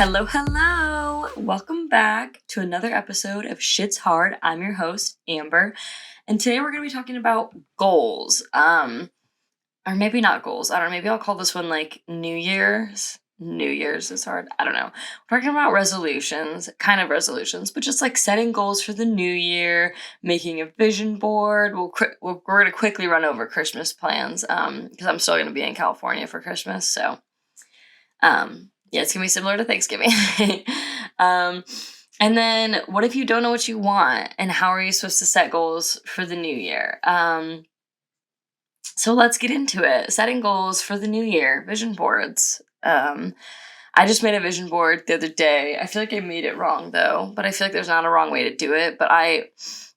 Hello, hello. Welcome back to another episode of Shit's Hard. I'm your host, Amber, and today we're going to be talking about goals. Or maybe not goals. I don't know. Maybe I'll call this one like New Year's. New Year's is hard. I don't know. We're talking about resolutions, kind of resolutions, but just like setting goals for the new year, making a vision board. We're going to quickly run over Christmas plans because I'm still going to be in California for Christmas. So, yeah, it's going to be similar to Thanksgiving. And then what if you don't know what you want and how are you supposed to set goals for the new year? So let's get into it. Setting goals for the new year, vision boards. I just made a vision board the other day. I feel like I made it wrong though, but I feel like there's not a wrong way to do it. But I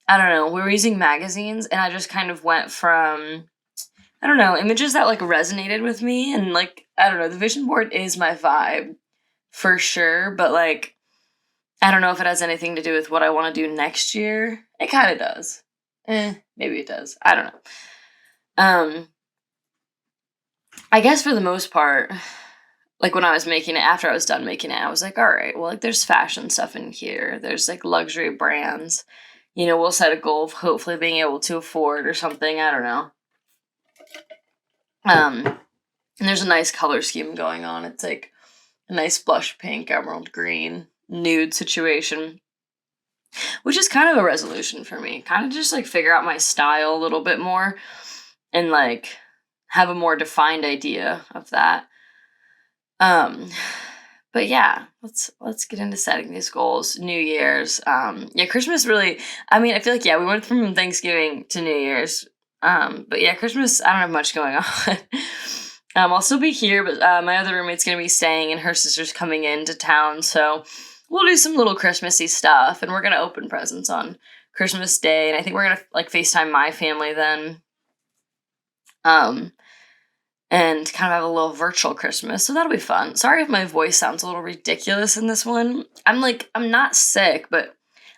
don't know. We were using magazines and I just kind of went from, I don't know, images that like resonated with me and like, I don't know, the vision board is my vibe for sure. But like, I don't know if it has anything to do with what I want to do next year. It kind of does. Maybe it does. I don't know. I guess for the most part, like when I was making it, after I was done making it, I was like, all right, well, like there's fashion stuff in here. There's like luxury brands. You know, we'll set a goal of hopefully being able to afford or something. I don't know. And there's a nice color scheme going on. It's like a nice blush pink, emerald green, nude situation, which is kind of a resolution for me. Kind of just like figure out my style a little bit more and like have a more defined idea of that. But yeah, let's get into setting these goals. New Year's. Yeah, Christmas really, I mean, I feel like, yeah, we went from Thanksgiving to New Year's. But yeah, Christmas, I don't have much going on. I'll still be here, but my other roommate's gonna be staying and her sister's coming into town, so we'll do some little Christmassy stuff and we're gonna open presents on Christmas Day, and I think we're gonna like FaceTime my family then. And kind of have a little virtual Christmas, so that'll be fun. Sorry if my voice sounds a little ridiculous in this one. I'm not sick, but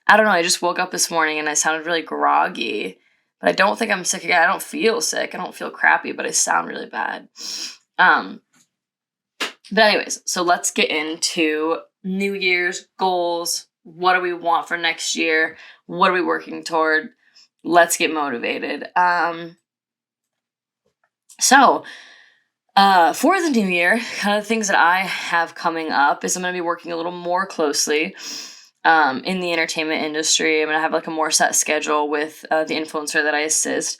I don't know, I just woke up this morning and I sounded really groggy. But I don't think I'm sick again. I don't feel sick. I don't feel crappy, but I sound really bad. But anyways, so let's get into New Year's goals. What do we want for next year? What are we working toward? Let's get motivated. So for the new year, kind of things that I have coming up is I'm going to be working a little more closely in the entertainment industry. I'm going to have like a more set schedule with the influencer that I assist.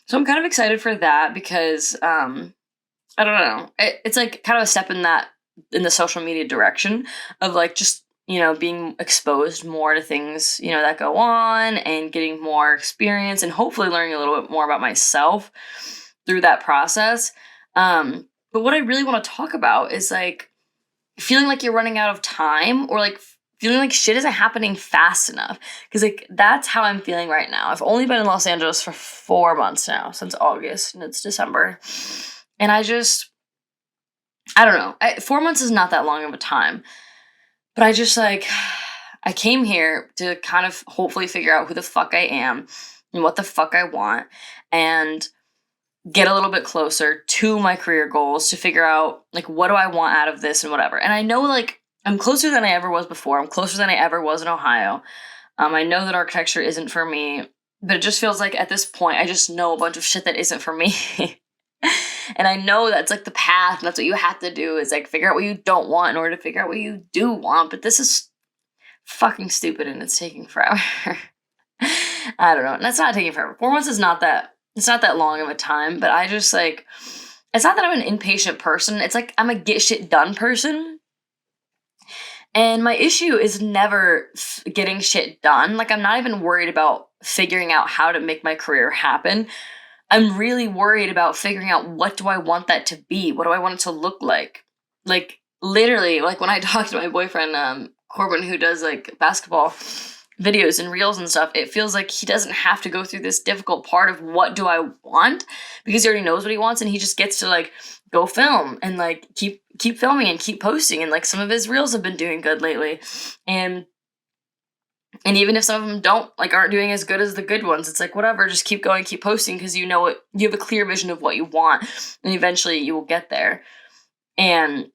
So I'm kind of excited for that because I don't know. It's like kind of a step in the social media direction of like just, you know, being exposed more to things, you know, that go on and getting more experience and hopefully learning a little bit more about myself through that process. But what I really want to talk about is like feeling like you're running out of time or like feeling like shit isn't happening fast enough. Because like that's how I'm feeling right now. I've only been in Los Angeles for 4 months now, since August, and it's December. And I don't know. 4 months is not that long of a time. But I just like, I came here to kind of hopefully figure out who the fuck I am and what the fuck I want. And get a little bit closer to my career goals to figure out like what do I want out of this and whatever. And I know like I'm closer than I ever was before. I'm closer than I ever was in Ohio. I know that architecture isn't for me, but it just feels like at this point I just know a bunch of shit that isn't for me. And I know that's like the path, and that's what you have to do is like figure out what you don't want in order to figure out what you do want. But this is fucking stupid and it's taking forever. I don't know. And that's not taking forever. 4 months is not that. It's not that long of a time, but I just like, it's not that I'm an impatient person. It's like I'm a get shit done person. And my issue is never getting shit done. Like I'm not even worried about figuring out how to make my career happen. I'm really worried about figuring out what do I want that to be? What do I want it to look like? Like literally, like when I talk to my boyfriend, Corbin, who does like basketball videos and reels and stuff, it feels like he doesn't have to go through this difficult part of what do I want because he already knows what he wants and he just gets to like go film and like keep filming and keep posting, and like some of his reels have been doing good lately, and even if some of them aren't doing as good as the good ones, it's like whatever, just keep going, keep posting because you know it, you have a clear vision of what you want and eventually you will get there. And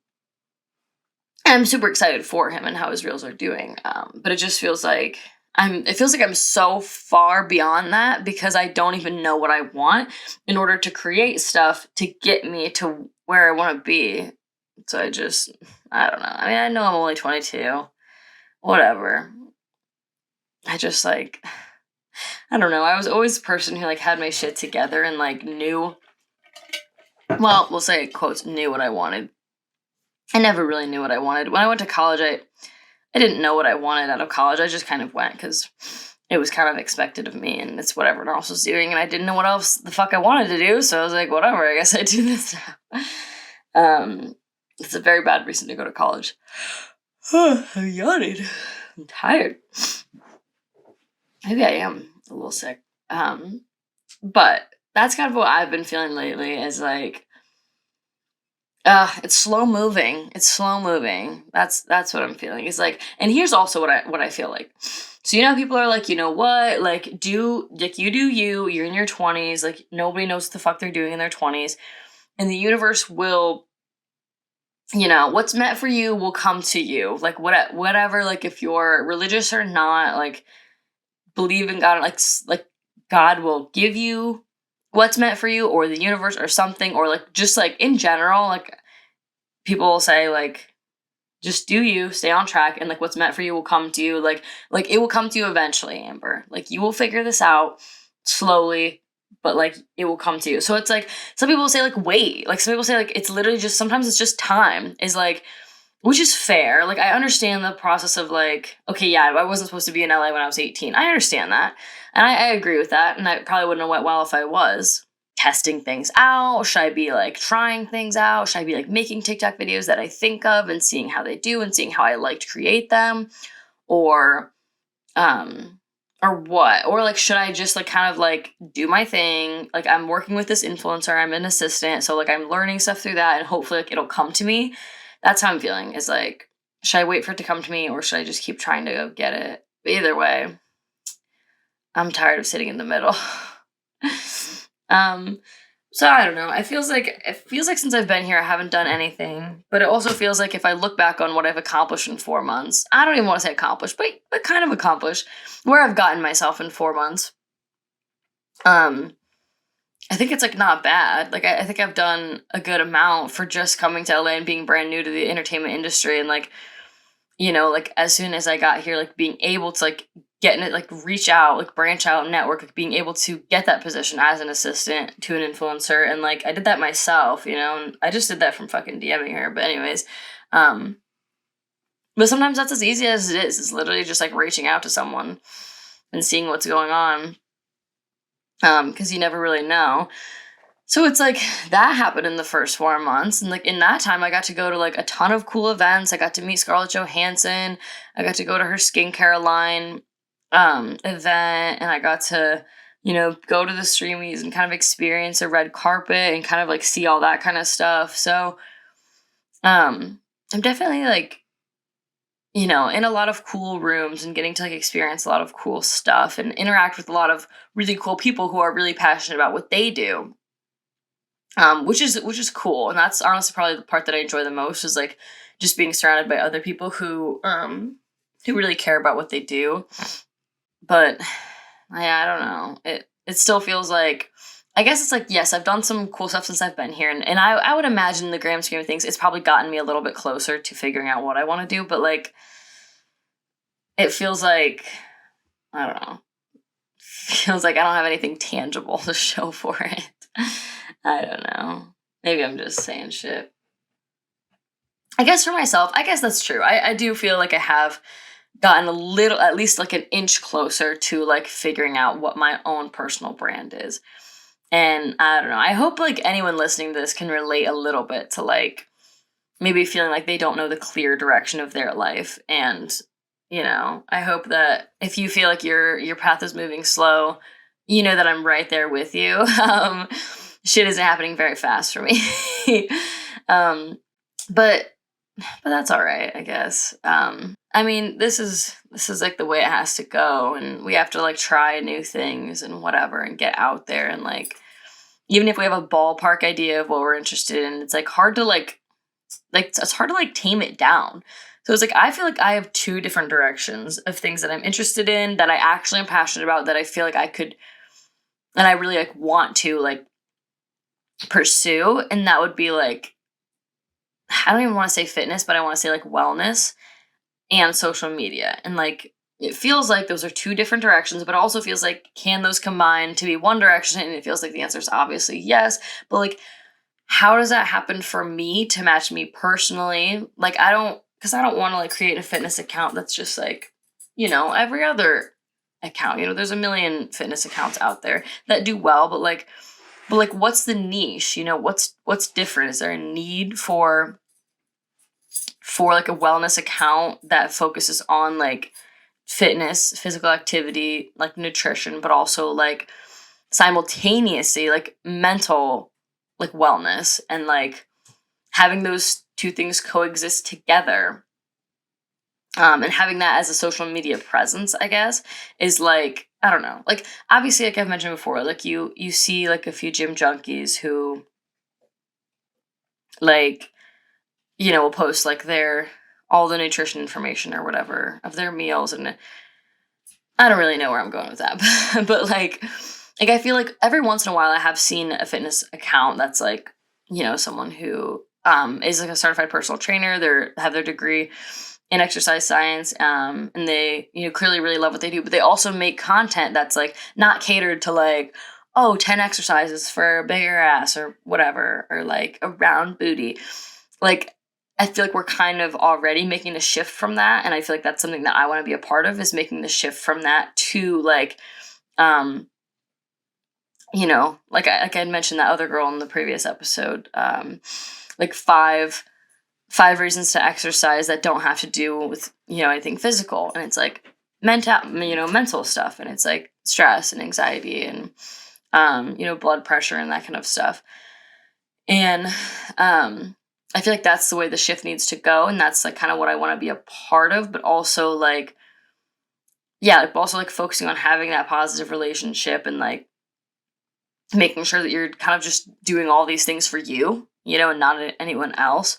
I'm super excited for him and how his reels are doing. But it just feels like it feels like I'm so far beyond that because I don't even know what I want in order to create stuff to get me to where I want to be. So I don't know. I mean, I know I'm only 22. Whatever. I just like, I don't know. I was always the person who like had my shit together and like knew, well, we'll say quotes, knew what I wanted. I never really knew what I wanted. When I went to college, I didn't know what I wanted out of college. I just kind of went because it was kind of expected of me and it's what everyone else was doing. And I didn't know what else the fuck I wanted to do. So I was like, whatever, I guess I do this now. It's a very bad reason to go to college. I'm yawning. I'm tired. Maybe I am a little sick. But that's kind of what I've been feeling lately is like, it's slow moving. It's slow moving. That's what I'm feeling. It's like, and here's also what I feel like. So you know, people are like, you know what, like you do you. You're in your 20s. Like nobody knows what the fuck they're doing in their 20s, and the universe will, you know, what's meant for you will come to you. Like whatever. Like if you're religious or not, like believe in God. Like God will give you what's meant for you, or the universe, or something, or like just like in general, like people will say like just do you, stay on track, and like what's meant for you will come to you. Like it will come to you eventually, Amber. Like you will figure this out slowly, but like it will come to you. So it's like some people say like wait. Like some people say like it's literally just sometimes it's just time. Is like which is fair. Like I understand the process of like, okay, yeah, I wasn't supposed to be in LA when I was 18. I understand that. And I agree with that. And I probably wouldn't have went well if I was testing things out. Should I be like trying things out? Should I be like making TikTok videos that I think of and seeing how they do and seeing how I like to create them? Or or what? Or like should I just like kind of like do my thing? Like I'm working with this influencer, I'm an assistant, so like I'm learning stuff through that and hopefully like it'll come to me. That's how I'm feeling. Is like, should I wait for it to come to me or should I just keep trying to go get it? But either way, I'm tired of sitting in the middle. um, so I don't know. It feels like since I've been here, I haven't done anything. But it also feels like if I look back on what I've accomplished in 4 months, I don't even want to say accomplished, but kind of accomplished, where I've gotten myself in 4 months. I think it's like not bad. Like I think I've done a good amount for just coming to LA and being brand new to the entertainment industry and like, you know, like as soon as I got here, like being able to like get in it, like reach out, like branch out, network, like being able to get that position as an assistant to an influencer. And like I did that myself, you know, and I just did that from fucking DMing her. But anyways, but sometimes that's as easy as it is. It's literally just like reaching out to someone and seeing what's going on. Because you never really know. So it's like that happened in the first 4 months. And like in that time, I got to go to like a ton of cool events. I got to meet Scarlett Johansson. I got to go to her skincare line event. And I got to, you know, go to the Streamies and kind of experience a red carpet and kind of like see all that kind of stuff. So I'm definitely like, you know, in a lot of cool rooms and getting to like experience a lot of cool stuff and interact with a lot of really cool people who are really passionate about what they do. Which is cool, and that's honestly probably the part that I enjoy the most is like just being surrounded by other people who really care about what they do. But I don't know. It still feels like I guess it's like yes, I've done some cool stuff since I've been here, and I would imagine in the grand scheme of things, it's probably gotten me a little bit closer to figuring out what I want to do. But like, it feels like I don't know. Feels like I don't have anything tangible to show for it. I don't know. Maybe I'm just saying shit. I guess for myself, I guess that's true. I do feel like I have gotten a little, at least like an inch closer to like figuring out what my own personal brand is. And I don't know. I hope like anyone listening to this can relate a little bit to like maybe feeling like they don't know the clear direction of their life. And, you know, I hope that if you feel like your path is moving slow, you know that I'm right there with you. Shit isn't happening very fast for me. But that's all right, I guess. I mean, this is like the way it has to go, and we have to like try new things and whatever, and get out there and like, even if we have a ballpark idea of what we're interested in, it's like hard to like like it's hard to like tame it down. So it's like I feel like I have two different directions of things that I'm interested in, that I actually am passionate about, that I feel like I could and I really like want to like pursue. And that would be like, I don't even want to say fitness, but I want to say like wellness and social media. And like it feels like those are two different directions, but it also feels like can those combine to be one direction? And it feels like the answer is obviously yes. But like how does that happen for me to match me personally? Like I don't, because I don't want to like create a fitness account that's just like, every other account. There's a million fitness accounts out there that do well, but like what's the niche? What's different? Is there a need for like a wellness account that focuses on like fitness, physical activity, like nutrition, but also like simultaneously like mental like wellness, and like having those two things coexist together, and having that as a social media presence, I guess, is like, I don't know, like obviously like I've mentioned before, like you see like a few gym junkies who like will post like their all the nutrition information or whatever of their meals, and I don't really know where I'm going with that, but like I feel like every once in a while I have seen a fitness account that's like, someone who is like a certified personal trainer. They have their degree in exercise science, and they clearly really love what they do, but they also make content that's like not catered to like, oh, 10 exercises for a bigger ass or whatever, or like a round booty. Like I feel like we're kind of already making a shift from that, and I feel like that's something that I want to be a part of, is making the shift from that to like, um, like I had mentioned that other girl in the previous episode, like five reasons to exercise that don't have to do with anything physical, and it's like mental stuff, and it's like stress and anxiety and blood pressure and that kind of stuff. And I feel like that's the way the shift needs to go, and that's like kind of what I want to be a part of, but also like, yeah, like also like focusing on having that positive relationship, and like making sure that you're kind of just doing all these things for you, and not anyone else.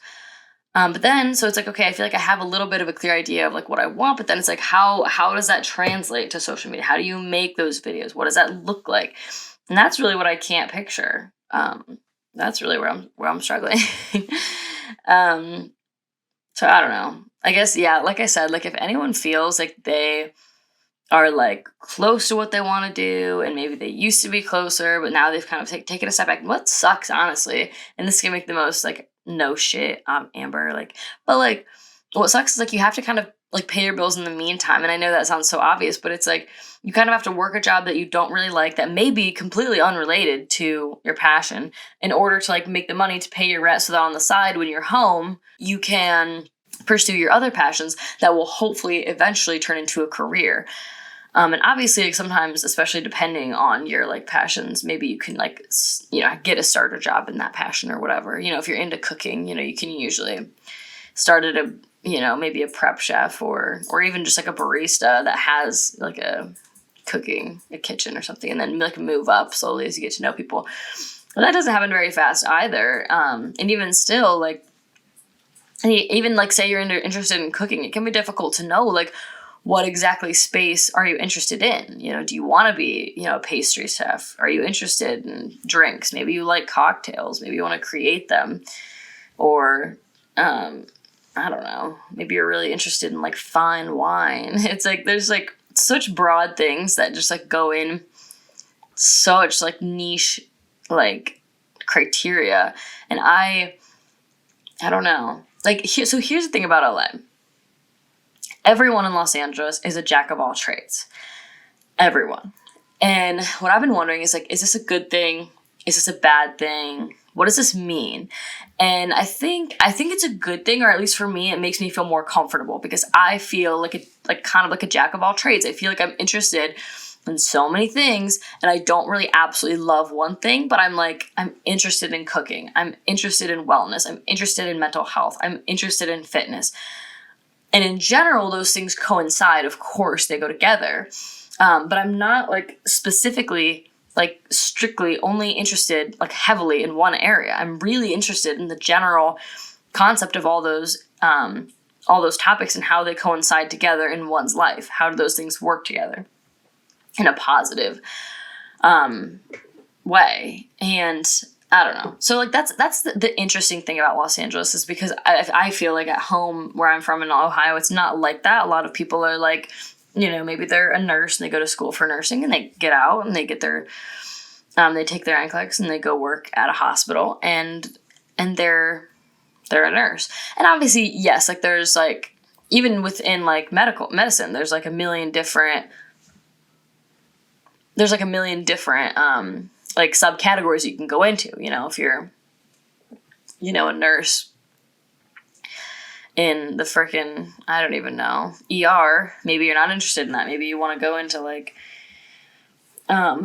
But then, so it's like, okay, I feel like I have a little bit of a clear idea of like what I want, but then it's like, how does that translate to social media? How do you make those videos? What does that look like? And that's really what I can't picture. That's really where I'm struggling. um, so I don't know. I guess, yeah, like I said, like if anyone feels like they are like close to what they want to do, and maybe they used to be closer, but now they've kind of taken a step back. What sucks, honestly, and this can make the most like no shit, Amber, like, but like what sucks is like you have to kind of like pay your bills in the meantime. And I know that sounds so obvious, but it's like you kind of have to work a job that you don't really like, that may be completely unrelated to your passion, in order to like make the money to pay your rent, so that on the side when you're home you can pursue your other passions that will hopefully eventually turn into a career. And obviously, like sometimes, especially depending on your like passions, maybe you can like, get a starter job in that passion or whatever. If you're into cooking, you can usually start at a, maybe a prep chef, or even just like a barista that has like a kitchen or something, and then like move up slowly as you get to know people. But that doesn't happen very fast either. And even still, like, even like say you're interested in cooking, it can be difficult to know like what exactly space are you interested in? Do you want to be, a pastry chef? Are you interested in drinks? Maybe you like cocktails. Maybe you want to create them. Or, I don't know, maybe you're really interested in like fine wine. It's like, there's like such broad things that just like go in such like niche, like criteria. And I don't know. Like, so here's the thing about LA. Everyone in Los Angeles is a jack of all trades. Everyone. And what I've been wondering is like, is this a good thing? Is this a bad thing? What does this mean? And I think it's a good thing, or at least for me, it makes me feel more comfortable, because I feel like kind of like a jack of all trades. I feel like I'm interested in so many things, and I don't really absolutely love one thing, but I'm interested in cooking. I'm interested in wellness. I'm interested in mental health. I'm interested in fitness. And in general, those things coincide. Of course, they go together. But I'm not like specifically, like strictly only interested like heavily in one area. I'm really interested in the general concept of all those topics and how they coincide together in one's life. How do those things work together in a positive way? And I don't know. So like that's the interesting thing about Los Angeles, is because I feel like at home where I'm from in Ohio, it's not like that. A lot of people are like, maybe they're a nurse and they go to school for nursing and they get out and they get their they take their NCLEX and they go work at a hospital and they're a nurse. And obviously, yes, like there's like, even within like medicine, there's like a million different like subcategories you can go into, if you're, a nurse in the frickin', I don't even know, ER, maybe you're not interested in that. Maybe you want to go into like, I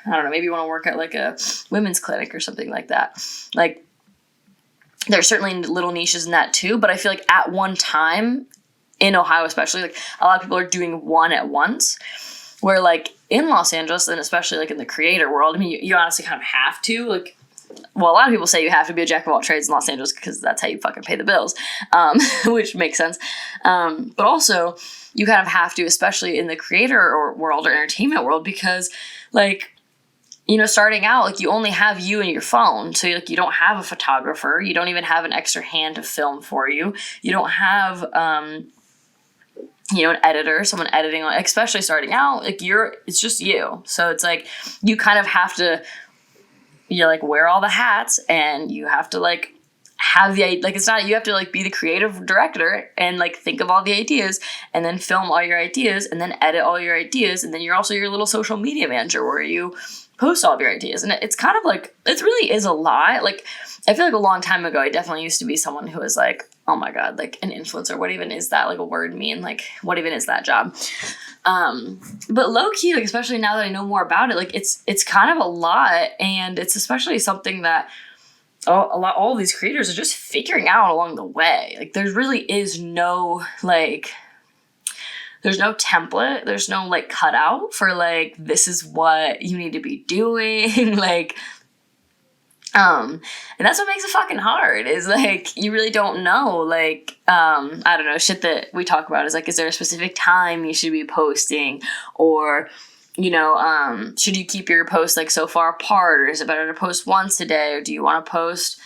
don't know, maybe you want to work at like a women's clinic or something like that. Like, there's certainly little niches in that too, but I feel like at one time, in Ohio especially, like a lot of people are doing one at once, where like in Los Angeles, and especially like in the creator world, I mean, you honestly kind of have to, like, well, a lot of people say you have to be a jack of all trades in Los Angeles because that's how you fucking pay the bills, which makes sense. But also, you kind of have to, especially in the creator or world or entertainment world, because like, starting out, like you only have you and your phone. So like you don't have a photographer. You don't even have an extra hand to film for you. You don't have, an editor, someone editing, especially starting out, like it's just you. So it's like, you kind of have to, like wear all the hats, and you have to like have it's not, you have to like be the creative director and like think of all the ideas and then film all your ideas and then edit all your ideas. And then you're also your little social media manager where you post all of your ideas. And it's kind of like, it really is a lot. Like, I feel like a long time ago, I definitely used to be someone who was like, oh my God, like an influencer. What even is that? Like a word mean? Like, what even is that job? But low key, like, especially now that I know more about it, like it's kind of a lot. And it's especially something that all these creators are just figuring out along the way. Like, there really is no, like, there's no template. There's no, like, cutout for, like, this is what you need to be doing. Like, and that's what makes it fucking hard, is, like, you really don't know, like, I don't know, shit that we talk about is, like, is there a specific time you should be posting? Or, should you keep your posts, like, so far apart? Or is it better to post once a day? Or do you want to post,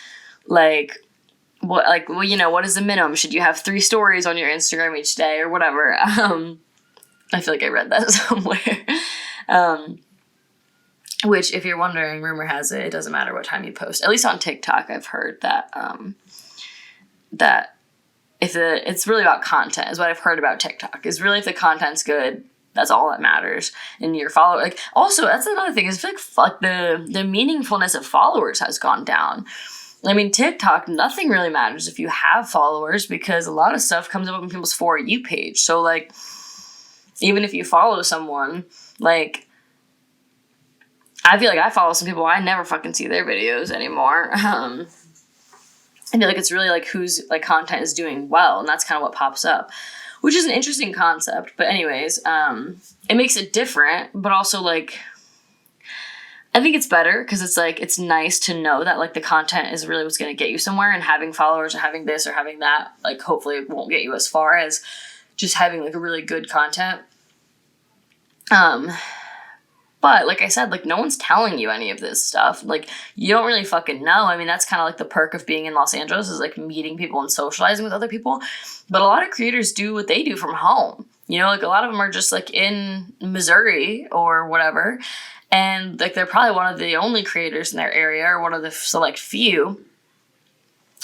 like, what is the minimum? Should you have 3 stories on your Instagram each day or whatever? I feel like I read that somewhere. Which, if you're wondering, rumor has it doesn't matter what time you post. At least on TikTok, I've heard that that if it's really about content, is what I've heard about TikTok. Is really, if the content's good, that's all that matters. And your follower, like, also that's another thing, is I feel like the meaningfulness of followers has gone down. I mean, TikTok, nothing really matters if you have followers, because a lot of stuff comes up on people's For You page. So, like, even if you follow someone, like, I feel like I follow some people, I never fucking see their videos anymore. I feel like it's really, like, whose, like, content is doing well, and that's kind of what pops up, which is an interesting concept. But anyways, it makes it different, but also, like, I think it's better because it's like, it's nice to know that like the content is really what's going to get you somewhere, and having followers or having this or having that, like, hopefully it won't get you as far as just having like a really good content. But like I said, like, no one's telling you any of this stuff. Like, you don't really fucking know. I mean, that's kind of like the perk of being in Los Angeles, is like meeting people and socializing with other people. But a lot of creators do what they do from home. Like a lot of them are just like in Missouri or whatever. And, like, they're probably one of the only creators in their area, or one of the select few.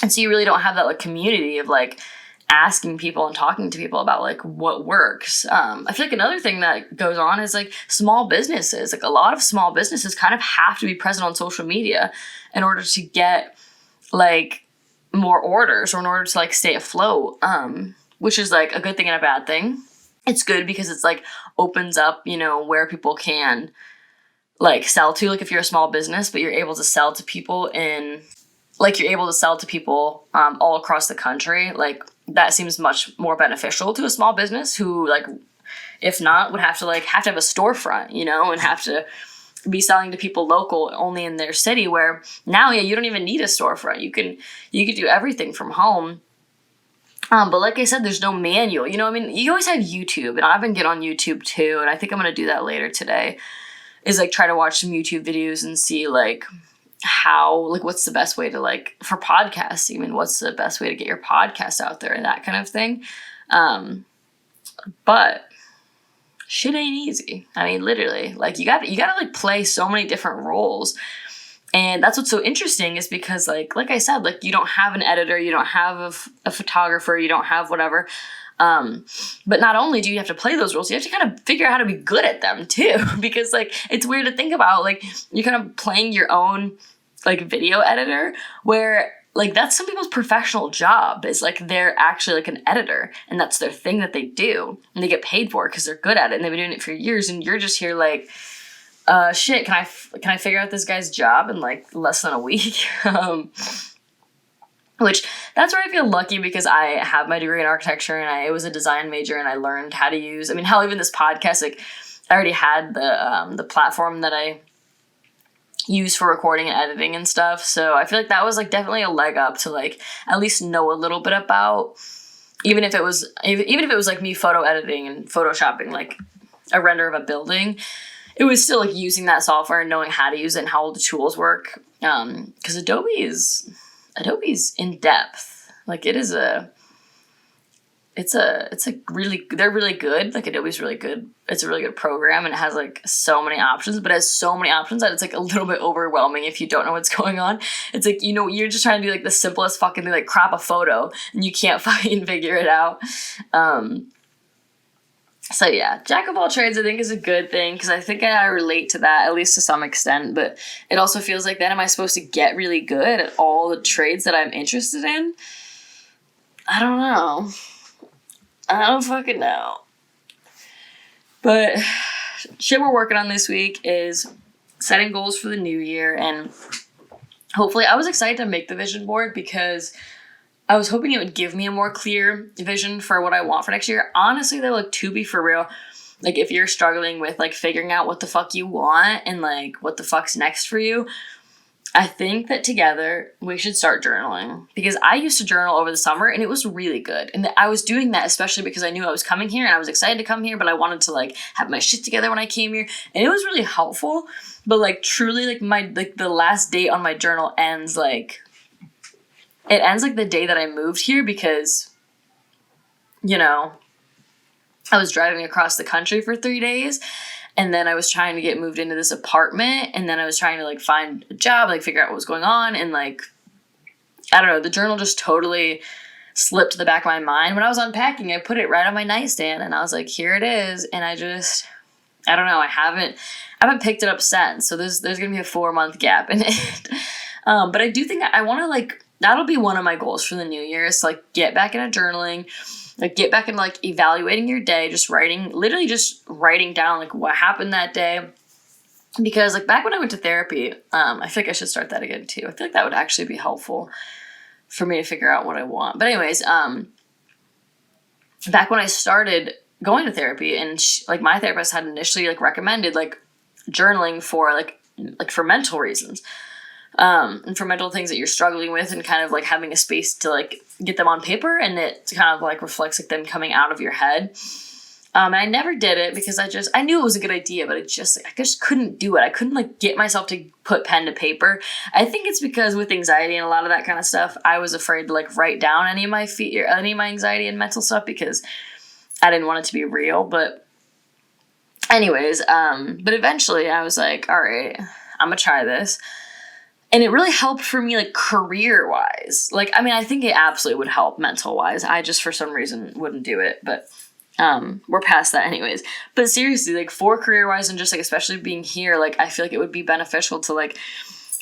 And so you really don't have that, like, community of, like, asking people and talking to people about, like, what works. I feel like another thing that goes on is, like, small businesses. Like, a lot of small businesses kind of have to be present on social media in order to get, like, more orders, or in order to, like, stay afloat, which is, like, a good thing and a bad thing. It's good because it's, like, opens up, where people can, like, sell to, like, if you're a small business, but you're able to sell to people all across the country, like, that seems much more beneficial to a small business who, like, if not, would have to have a storefront, and have to be selling to people local only in their city, where now, yeah, you don't even need a storefront. You can do everything from home. But like I said, there's no manual. You know, I mean, you always have YouTube, and I've been getting on YouTube too, and I think I'm gonna do that later today. Is like try to watch some YouTube videos and see like how, like, what's the best way to, like, for podcasts even, what's the best way to get your podcast out there and that kind of thing. But shit ain't easy. I mean, literally, like, you gotta like play so many different roles. And that's what's so interesting, is because like I said, like, you don't have an editor, you don't have a photographer, you don't have whatever. But not only do you have to play those roles, you have to kind of figure out how to be good at them too, because like, it's weird to think about, like, you're kind of playing your own like video editor, where like that's some people's professional job, is like they're actually like an editor, and that's their thing that they do, and they get paid for it because they're good at it, and they've been doing it for years, and you're just here like, shit, can I figure out this guy's job in like less than a week? Which, that's where I feel lucky, because I have my degree in architecture, and I was a design major, and I learned how to use, I mean, hell, even this podcast, like, I already had the platform that I use for recording and editing and stuff, so I feel like that was like definitely a leg up to like at least know a little bit about, even if it was like me photo editing and photoshopping like a render of a building, it was still like using that software and knowing how to use it and how all the tools work, because Adobe's in depth. Like, they're really good. Like, Adobe's really good. It's a really good program, and it has like so many options, but it has so many options that it's like a little bit overwhelming if you don't know what's going on. It's like, you know, you're just trying to do like the simplest fucking thing, like crop a photo, and you can't fucking figure it out. So yeah, jack of all trades, I think, is a good thing, because I think I relate to that, at least to some extent, but it also feels like, then am I supposed to get really good at all the trades that I'm interested in? I don't know. I don't fucking know. But shit we're working on this week is setting goals for the new year, and hopefully, I was excited to make the vision board because I was hoping it would give me a more clear vision for what I want for next year. Honestly, though, like, to be for real, like, if you're struggling with like figuring out what the fuck you want and like what the fuck's next for you, I think that together we should start journaling, because I used to journal over the summer and it was really good. And I was doing that especially because I knew I was coming here and I was excited to come here, but I wanted to like have my shit together when I came here, and it was really helpful. But like, truly, like the last date on my journal ends like the day that I moved here, because, you know, I was driving across the country for 3 days, and then I was trying to get moved into this apartment, and then I was trying to like find a job, like figure out what was going on, and like, I don't know, the journal just totally slipped to the back of my mind. When I was unpacking, I put it right on my nightstand, and I was like, here it is, and I don't know, I haven't picked it up since, so there's gonna be a 4-month gap in it. But I do think I want to, like, that'll be one of my goals for the new year, is to like get back into journaling, like get back into like evaluating your day, literally just writing down like what happened that day. Because like back when I went to therapy, I feel like I should start that again too. I feel like that would actually be helpful for me to figure out what I want. But anyways, back when I started going to therapy, and like my therapist had initially like recommended like journaling for like for mental reasons. And for mental things that you're struggling with, and kind of like having a space to like get them on paper, and it kind of like reflects like them coming out of your head. And I never did it because I knew it was a good idea, but I just couldn't do it. I couldn't like get myself to put pen to paper. I think it's because with anxiety and a lot of that kind of stuff, I was afraid to like write down any of my fear, any of my anxiety and mental stuff, because I didn't want it to be real. But anyways, but eventually I was like, all right, I'm gonna try this. And it really helped for me, like, career-wise. Like, I mean, I think it absolutely would help mental-wise. I just, for some reason, wouldn't do it. But we're past that anyways. But seriously, like, for career-wise, and just, like, especially being here, like, I feel like it would be beneficial to, like,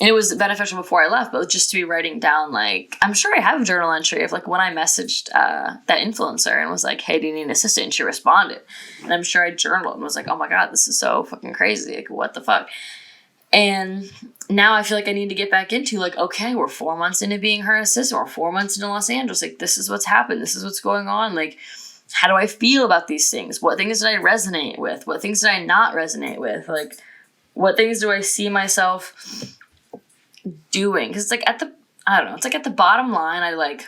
and it was beneficial before I left, but just to be writing down, like, I'm sure I have a journal entry of, like, when I messaged that influencer and was like, hey, do you need an assistant? And she responded. And I'm sure I journaled and was like, oh my God, this is so fucking crazy. Like, what the fuck? And now I feel like I need to get back into, like, okay, we're 4 months into being her assistant. We're 4 months into Los Angeles. Like, this is what's happened. This is what's going on. Like, how do I feel about these things? What things did I resonate with? What things did I not resonate with? Like, What things do I see myself doing? Because it's like at the bottom line, I like,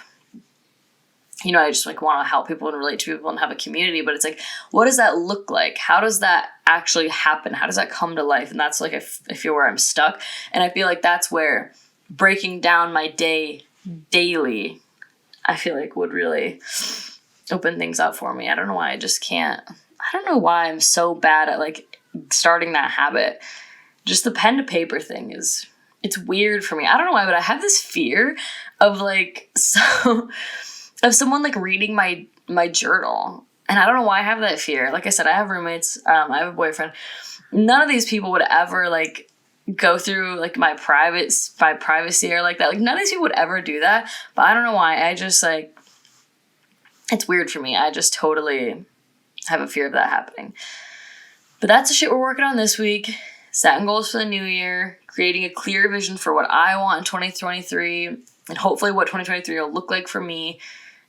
you know, I just like want to help people and relate to people and have a community, but it's like, what does that look like? How does that actually happen? How does that come to life? And that's like, I feel where I'm stuck. And I feel like that's where breaking down my day daily, I feel like would really open things up for me. I don't know why I just can't. I don't know why I'm so bad at like starting that habit. Just the pen to paper thing it's weird for me. I don't know why, but I have this fear of like, of someone like reading my journal. And I don't know why I have that fear. Like I said, I have roommates. I have a boyfriend. None of these people would ever like go through like my privacy or like that. Like none of these people would ever do that. But I don't know why. I just like, it's weird for me. I just totally have a fear of that happening. But that's the shit we're working on this week. Setting goals for the new year, creating a clear vision for what I want in 2023, and hopefully what 2023 will look like for me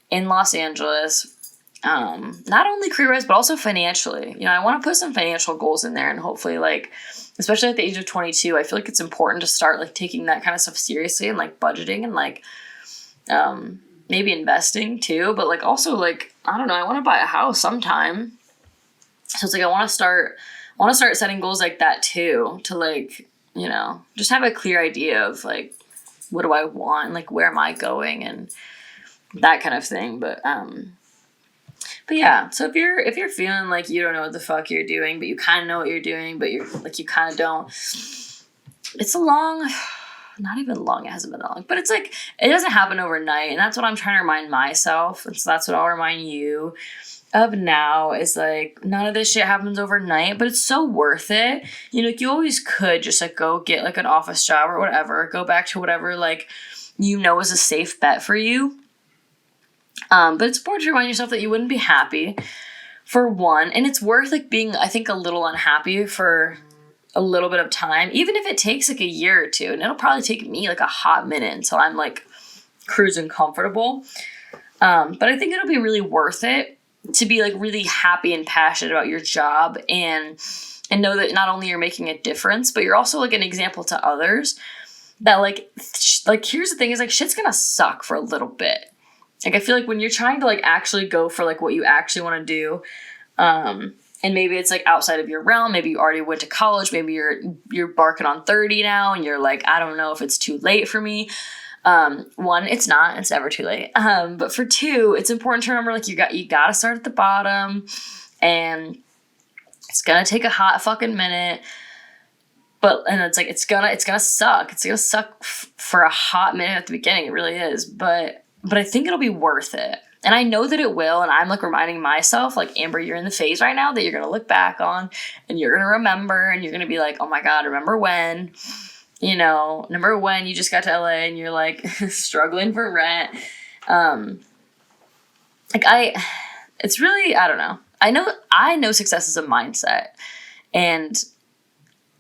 in Los Angeles. Not only career-wise, but also financially. You know, I want to put some financial goals in there, and hopefully, like, especially at the age of 22, I feel like it's important to start, like, taking that kind of stuff seriously and, like, budgeting and, like, maybe investing, too. But, like, also, like, I don't know, I want to buy a house sometime. So it's like I want to start setting goals like that, too, to, like, you know, just have a clear idea of, like, what do I want, like, where am I going, and that kind of thing. But yeah, so if you're feeling like you don't know what the fuck you're doing, but you kind of know what you're doing, but you're like, you kind of don't, it's a long, not even long, it hasn't been that long, but it's like, it doesn't happen overnight. And that's what I'm trying to remind myself. And so that's what I'll remind you of now, is like, none of this shit happens overnight, but it's so worth it. You know, like, you always could just like go get like an office job or whatever, go back to whatever, like, you know, is a safe bet for you. But it's important to remind yourself that you wouldn't be happy, for one, and it's worth like being, I think, a little unhappy for a little bit of time, even if it takes like a year or two, and it'll probably take me like a hot minute until I'm like cruising comfortable. But I think it'll be really worth it to be like really happy and passionate about your job, and know that not only you're making a difference, but you're also like an example to others that like here's the thing, is like, shit's gonna suck for a little bit. Like, I feel like when you're trying to, like, actually go for, like, what you actually want to do, and maybe it's, like, outside of your realm, maybe you already went to college, maybe you're barking on 30 now, and you're like, I don't know if it's too late for me. One, it's not. It's never too late. But for two, it's important to remember, like, you got to start at the bottom, and it's gonna take a hot fucking minute. And it's like, it's gonna suck. It's gonna suck for a hot minute at the beginning. It really is. But I think it'll be worth it. And I know that it will. And I'm like reminding myself, like, Amber, you're in the phase right now that you're going to look back on, and you're going to remember, and you're going to be like, oh my God, remember when you just got to LA and you're like struggling for rent. It's really, I don't know. I know success is a mindset. And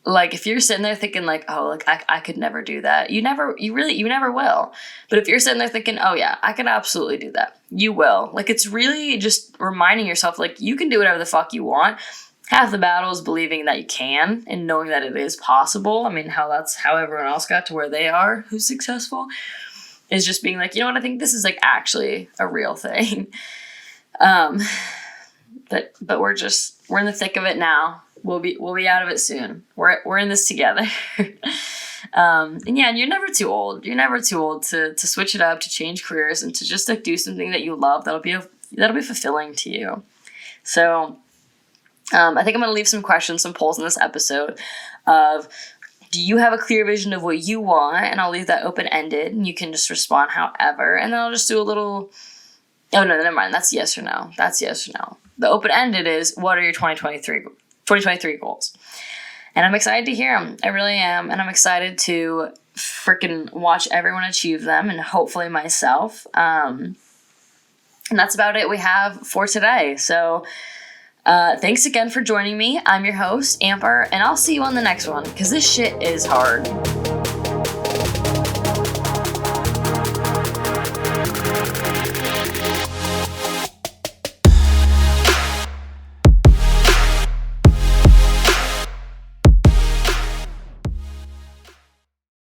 like, if you're sitting there thinking like, oh, like I could never do that, you never will. But if you're sitting there thinking, oh yeah, I can absolutely do that, you will. Like, it's really just reminding yourself, like, you can do whatever the fuck you want. Half the battle is believing that you can and knowing that it is possible. I mean, that's how everyone else got to where they are, who's successful, is just being like, you know what, I think this is like actually a real thing. But we're in the thick of it now. We'll be out of it soon. We're in this together. And yeah, and you're never too old. You're never too old to switch it up, to change careers, and to just like do something that you love that'll be fulfilling to you. So I think I'm gonna leave some questions, some polls in this episode of, do you have a clear vision of what you want? And I'll leave that open-ended, and you can just respond however. And then I'll just do a little, oh no, never mind. That's yes or no. The open-ended is, what are your 2023 goals? And I'm excited to hear them. I really am. And I'm excited to freaking watch everyone achieve them, and hopefully myself. And that's about it we have for today. So thanks again for joining me. I'm your host, Amber, and I'll see you on the next one, because this shit is hard.